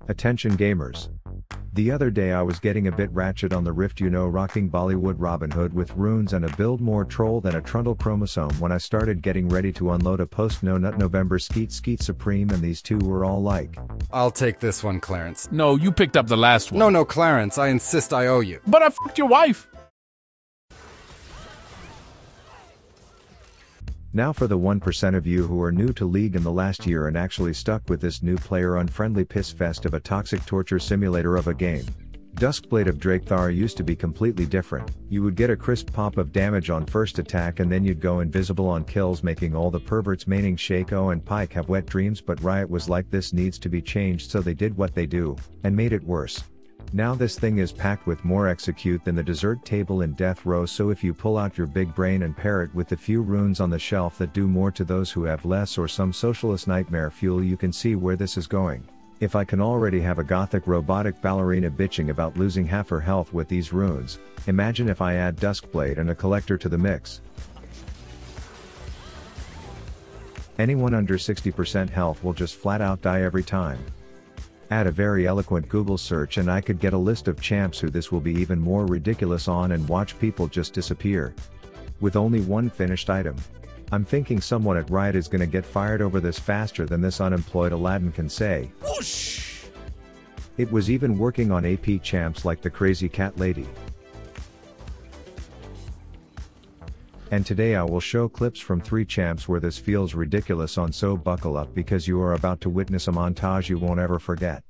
Attention gamers. The other day I was getting a bit ratchet on the Rift, rocking Bollywood Robin Hood with runes and a build more troll than a trundle chromosome when I started getting ready to unload a post no nut November skeet supreme, and these two were all like, I'll take this one, Clarence. No, you picked up the last one. No, Clarence, I insist I owe you. But I fucked your wife. Now for the 1% of you who are new to League in the last year and actually stuck with this new player-unfriendly piss fest of a toxic torture simulator of a game. Duskblade of Drakethar used to be completely different. You would get a crisp pop of damage on first attack and then you'd go invisible on kills, making all the perverts maining Shaco and Pike have wet dreams, but Riot was like, this needs to be changed, so they did what they do, and made it worse. Now this thing is packed with more execute than the dessert table in Death Row, so if you pull out your big brain and pair it with the few runes on the shelf that do more to those who have less, or some socialist nightmare fuel, you can see where this is going. If I can already have a gothic robotic ballerina bitching about losing half her health with these runes, imagine if I add Duskblade and a collector to the mix. Anyone under 60% health will just flat out die every time. Add a very eloquent Google search and I could get a list of champs who this will be even more ridiculous on, and watch people just disappear. With only one finished item. I'm thinking someone at Riot is gonna get fired over this faster than this unemployed Aladdin can say. Whoosh! It was even working on AP champs like the crazy cat lady. And today I will show clips from 3 champs where this feels ridiculous on, so buckle up because you are about to witness a montage you won't ever forget.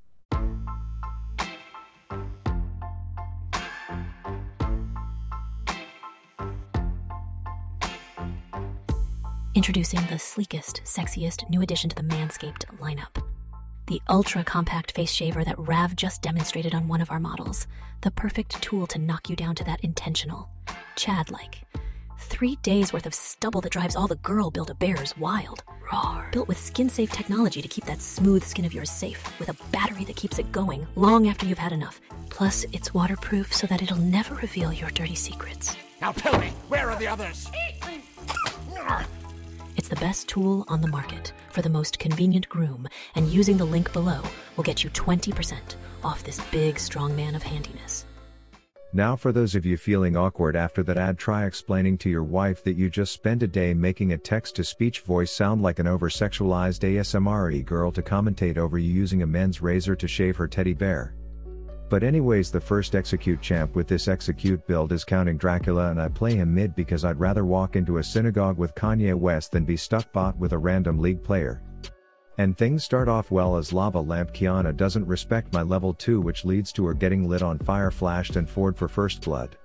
Introducing the sleekest, sexiest new addition to the Manscaped lineup. The ultra-compact face shaver that Rav just demonstrated on one of our models. The perfect tool to knock you down to that intentional, Chad-like 3 days worth of stubble that drives all the girl Build-A-Bears wild. Roar. Built with skin-safe technology to keep that smooth skin of yours safe, with a battery that keeps it going long after you've had enough. Plus, it's waterproof so that it'll never reveal your dirty secrets. Now tell me, where are the others? It's the best tool on the market for the most convenient groom, and using the link below will get you 20% off this big, strong man of handiness. Now for those of you feeling awkward after that ad, try explaining to your wife that you just spent a day making a text-to-speech voice sound like an over-sexualized ASMR girl to commentate over you using a men's razor to shave her teddy bear. But anyways, the first execute champ with this execute build is Counting Dracula, and I play him mid because I'd rather walk into a synagogue with Kanye West than be stuck bot with a random League player. And things start off well as Lava Lamp Kiana doesn't respect my level 2, which leads to her getting lit on fire, flashed and forward for first blood.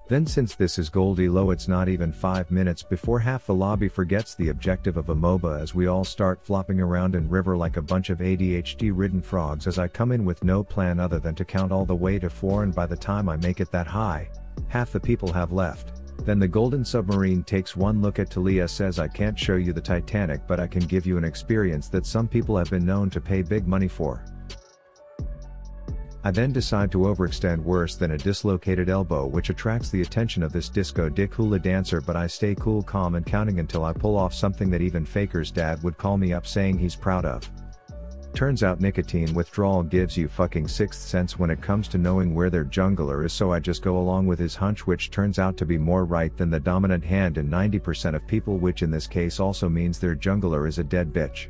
Then since this is Goldie Low, it's not even 5 minutes before half the lobby forgets the objective of a MOBA as we all start flopping around in river like a bunch of ADHD-ridden frogs, as I come in with no plan other than to count all the way to 4, and by the time I make it that high, half the people have left. Then the golden submarine takes one look at Talia, says, I can't show you the Titanic, but I can give you an experience that some people have been known to pay big money for. I then decide to overextend worse than a dislocated elbow, which attracts the attention of this disco dick hula dancer, but I stay cool, calm and counting until I pull off something that even Faker's dad would call me up saying he's proud of. Turns out nicotine withdrawal gives you fucking sixth sense when it comes to knowing where their jungler is, so I just go along with his hunch, which turns out to be more right than the dominant hand in 90% of people, which in this case also means their jungler is a dead bitch.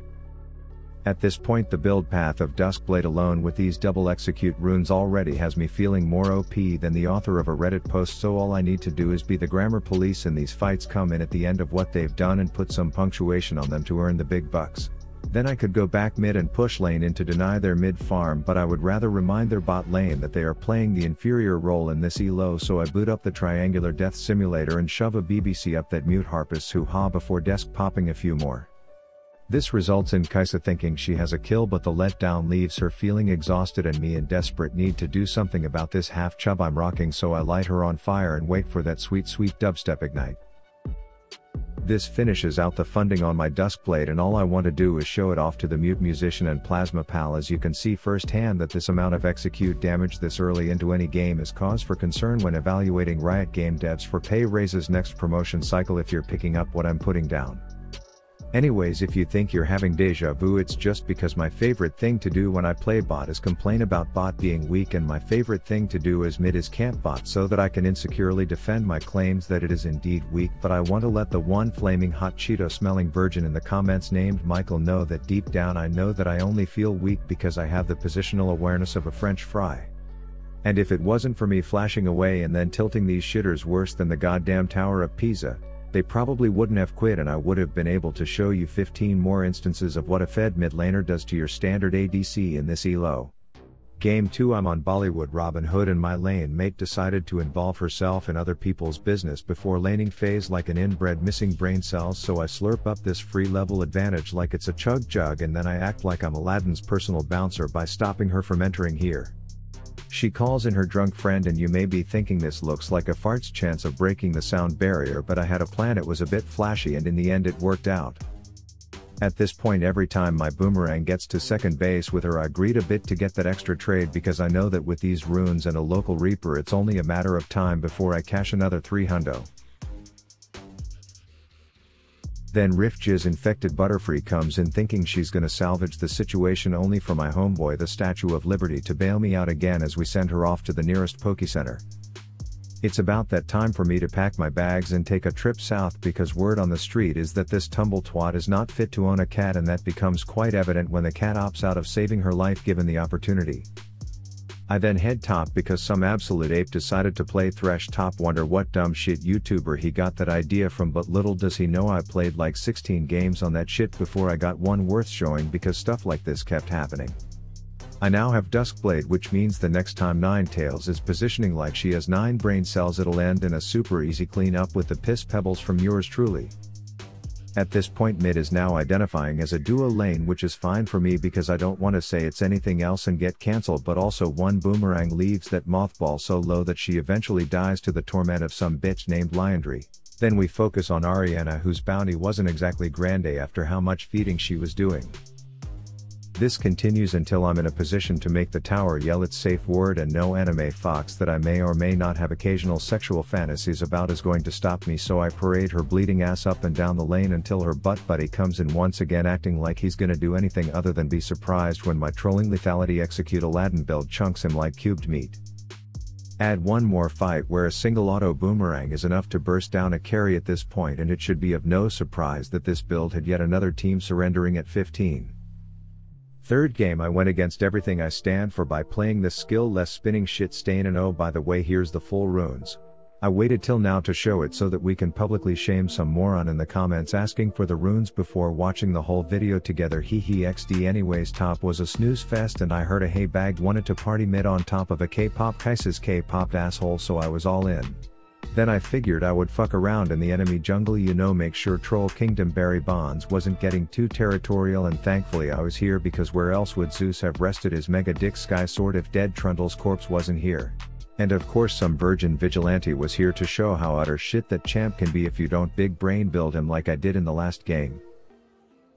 At this point, the build path of Duskblade alone with these double execute runes already has me feeling more OP than the author of a Reddit post, so all I need to do is be the grammar police in these fights, come in at the end of what they've done and put some punctuation on them to earn the big bucks. Then I could go back mid and push lane in to deny their mid farm, but I would rather remind their bot lane that they are playing the inferior role in this elo, so I boot up the triangular death simulator and shove a BBC up that mute harpist hoo-ha before desk popping a few more. This results in Kaisa thinking she has a kill, but the letdown leaves her feeling exhausted and me in desperate need to do something about this half chub I'm rocking, so I light her on fire and wait for that sweet dubstep ignite. This finishes out the funding on my Duskblade, and all I want to do is show it off to the mute musician and plasma pal, as you can see firsthand that this amount of execute damage this early into any game is cause for concern when evaluating Riot game devs for pay raises next promotion cycle, if you're picking up what I'm putting down. Anyways, if you think you're having deja vu, it's just because my favorite thing to do when I play bot is complain about bot being weak, and my favorite thing to do as mid is camp bot so that I can insecurely defend my claims that it is indeed weak. But I want to let the one flaming hot Cheeto smelling virgin in the comments named Michael know that deep down I know that I only feel weak because I have the positional awareness of a French fry. And if it wasn't for me flashing away and then tilting these shitters worse than the goddamn Tower of Pisa, they probably wouldn't have quit, and I would have been able to show you 15 more instances of what a fed mid laner does to your standard ADC in this elo. Game 2, I'm on Bollywood Robin Hood and my lane mate decided to involve herself in other people's business before laning phase like an inbred missing brain cells, so I slurp up this free level advantage like it's a chug jug, and then I act like I'm Aladdin's personal bouncer by stopping her from entering here. She calls in her drunk friend, and you may be thinking this looks like a fart's chance of breaking the sound barrier, but I had a plan. It was a bit flashy and in the end it worked out. At this point, every time my boomerang gets to second base with her, I greed a bit to get that extra trade because I know that with these runes and a local reaper it's only a matter of time before I cash another 3 hundo. Then Rift Jizz infected Butterfree comes in thinking she's gonna salvage the situation, only for my homeboy the Statue of Liberty to bail me out again as we send her off to the nearest Pokecenter. It's about that time for me to pack my bags and take a trip south, because word on the street is that this tumble twat is not fit to own a cat, and that becomes quite evident when the cat opts out of saving her life given the opportunity. I then head top because some absolute ape decided to play Thresh top. Wonder what dumb shit YouTuber he got that idea from, but little does he know I played like 16 games on that shit before I got one worth showing, because stuff like this kept happening. I now have Duskblade, which means the next time Ninetales is positioning like she has 9 brain cells, it'll end in a super easy clean up with the piss pebbles from yours truly. At this point, mid is now identifying as a duo lane, which is fine for me because I don't want to say it's anything else and get cancelled, but also one boomerang leaves that mothball so low that she eventually dies to the torment of some bitch named Liandry. Then we focus on Ariana, whose bounty wasn't exactly grande after how much feeding she was doing. This continues until I'm in a position to make the tower yell its safe word, and no anime fox that I may or may not have occasional sexual fantasies about is going to stop me, so I parade her bleeding ass up and down the lane until her butt buddy comes in once again, acting like he's gonna do anything other than be surprised when my trolling lethality execute Aladdin build chunks him like cubed meat. Add one more fight where a single auto boomerang is enough to burst down a carry at this point, and it should be of no surprise that this build had yet another team surrendering at 15. Third game, I went against everything I stand for by playing this skill-less spinning shit stain, and oh by the way, here's the full runes. I waited till now to show it so that we can publicly shame some moron in the comments asking for the runes before watching the whole video together. Hehe xd. Anyways, top was a snooze fest, and I heard a hey bag wanted to party mid on top of a K-pop Kaisa's K-popped asshole, so I was all in. Then I figured I would fuck around in the enemy jungle, you know, make sure Troll Kingdom Barry Bonds wasn't getting too territorial, and thankfully I was here because where else would Zeus have rested his mega dick sky sword if dead Trundle's corpse wasn't here? And of course some virgin vigilante was here to show how utter shit that champ can be if you don't big brain build him like I did in the last game.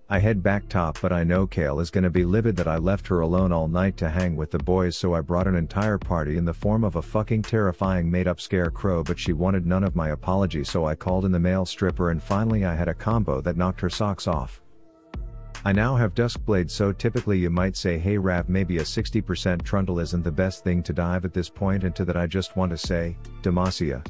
I head back top, but I know Kale is gonna be livid that I left her alone all night to hang with the boys, so I brought an entire party in the form of a fucking terrifying made up scarecrow, but she wanted none of my apology, so I called in the male stripper, and finally I had a combo that knocked her socks off. I now have Duskblade, so typically you might say, hey Rav, maybe a 60% Trundle isn't the best thing to dive at this point, and to that I just want to say, Demacia.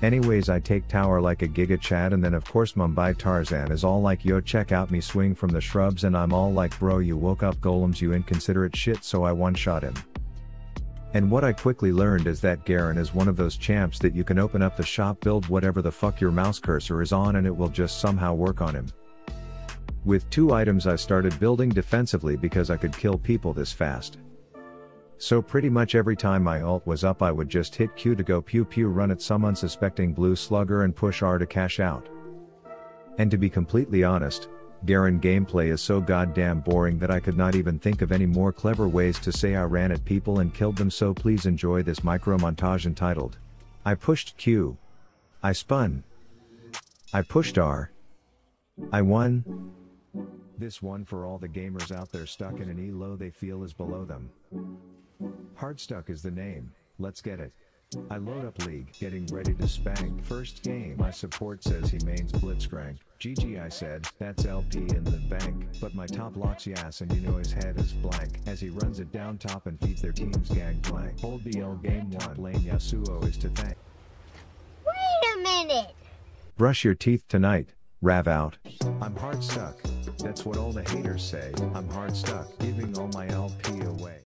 Anyways, I take tower like a Giga Chad, and then of course Mumbai Tarzan is all like, yo check out me swing from the shrubs, and I'm all like, bro you woke up golems you inconsiderate shit, so I one-shot him. And what I quickly learned is that Garen is one of those champs that you can open up the shop, build whatever the fuck your mouse cursor is on, and it will just somehow work on him. With 2 items I started building defensively because I could kill people this fast. So pretty much every time my ult was up I would just hit Q to go pew pew, run at some unsuspecting blue slugger, and push R to cash out. And to be completely honest, Garen gameplay is so goddamn boring that I could not even think of any more clever ways to say I ran at people and killed them, so please enjoy this micro montage entitled, I pushed Q. I spun. I pushed R. I won. This one for all the gamers out there stuck in an elo they feel is below them. Hardstuck is the name, let's get it. I load up league, getting ready to spank. First game, my support says he mains blitzcrank. GG I said, that's LP in the bank. But my top locks ass and you know his head is blank. As he runs it down top and feeds their team's gangplank. Hold BL game 1, lane Yasuo is to thank. Wait a minute! Brush your teeth tonight, Rav out. I'm hard stuck. That's what all the haters say. I'm hard stuck, giving all my LP away.